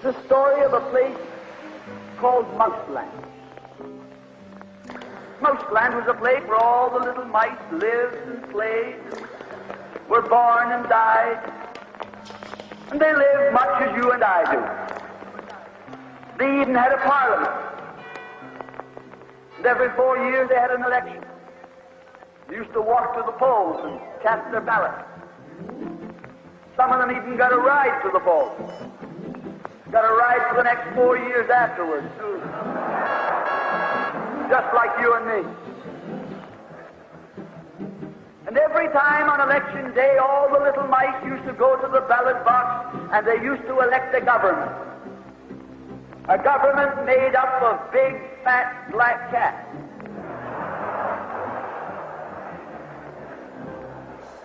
It's the story of a place called Mouseland. Mouseland was a place where all the little mice lived and played, were born and died, and they lived much as you and I do. They even had a parliament. And every 4 years they had an election. They used to walk to the polls and cast their ballot. Some of them even got a ride to the polls. Got a ride for the next 4 years afterwards, too. Just like you and me. And every time on election day, all the little mice used to go to the ballot box and they used to elect a government. A government made up of big, fat, black cats.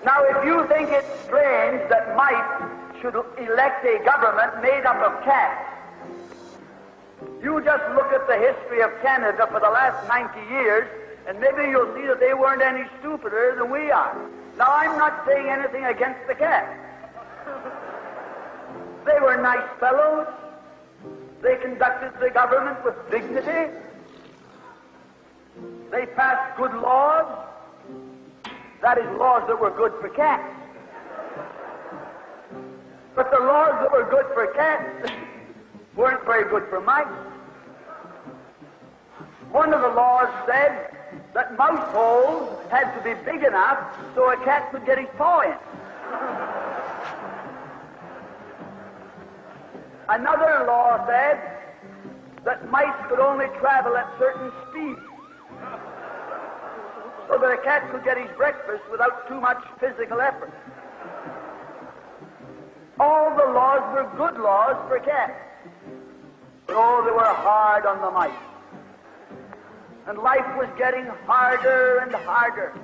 Now, if you think it's strange that mice should elect a government made up of cats, you just look at the history of Canada for the last 90 years, and maybe you'll see that they weren't any stupider than we are. Now, I'm not saying anything against the cats. They were nice fellows. They conducted the government with dignity. They passed good laws. That is, laws that were good for cats. But the laws that were good for cats weren't very good for mice. One of the laws said that mouse holes had to be big enough so a cat could get his paw in. Another law said that mice could only travel at certain speeds so that a cat could get his breakfast without too much physical effort. All the laws were good laws for cats. But oh, they were hard on the mice. And life was getting harder and harder.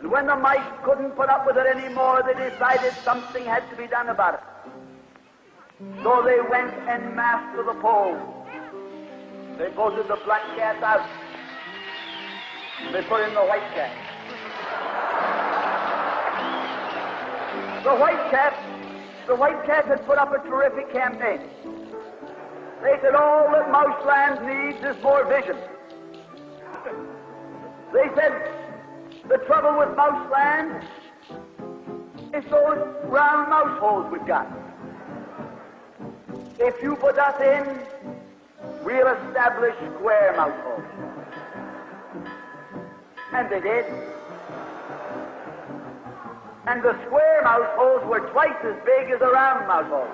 And when the mice couldn't put up with it anymore, they decided something had to be done about it. So they went en masse to the polls. They voted the black cat out. They put in the white cat. The white cat had put up a terrific campaign. They said all that Mouseland needs is more vision. They said the trouble with Mouseland is those round mouse holes we've got. If you put us in, we'll establish square mouse holes. And they did. And the square mouse holes were twice as big as the round mouse holes.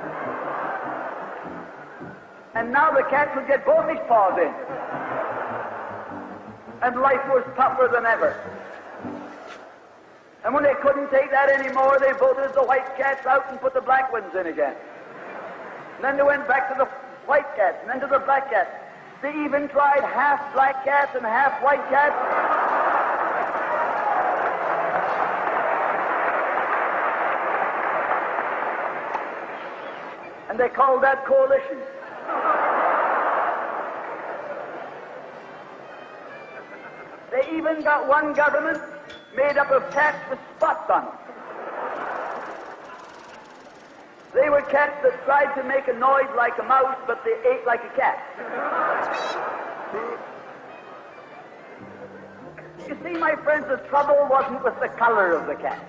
And now the cat could get both his paws in. And life was tougher than ever. And when they couldn't take that anymore, they voted the white cats out and put the black ones in again. And then they went back to the white cats, and then to the black cats. They even tried half black cats and half white cats. And they called that coalition. They even got one government made up of cats with spots on them. They were cats that tried to make a noise like a mouse, but they ate like a cat. You see, my friends, the trouble wasn't with the color of the cat.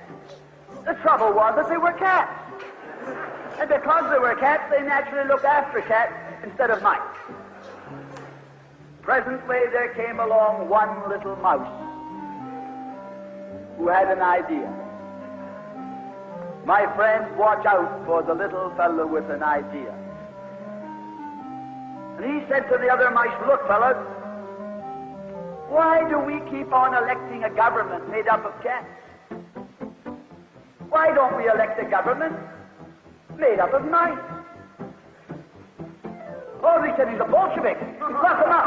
The trouble was that they were cats. And because they were cats, they naturally looked after cats instead of mice. Presently, there came along one little mouse who had an idea. My friends, watch out for the little fellow with an idea. And he said to the other mice, look, fellows, why do we keep on electing a government made up of cats? Why don't we elect a government made up of mice? Oh, they said he's a Bolshevik. Lock him up.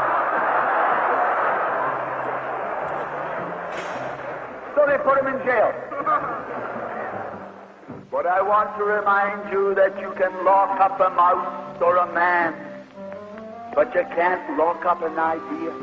So they put him in jail. But I want to remind you that you can lock up a mouse or a man, but you can't lock up an idea.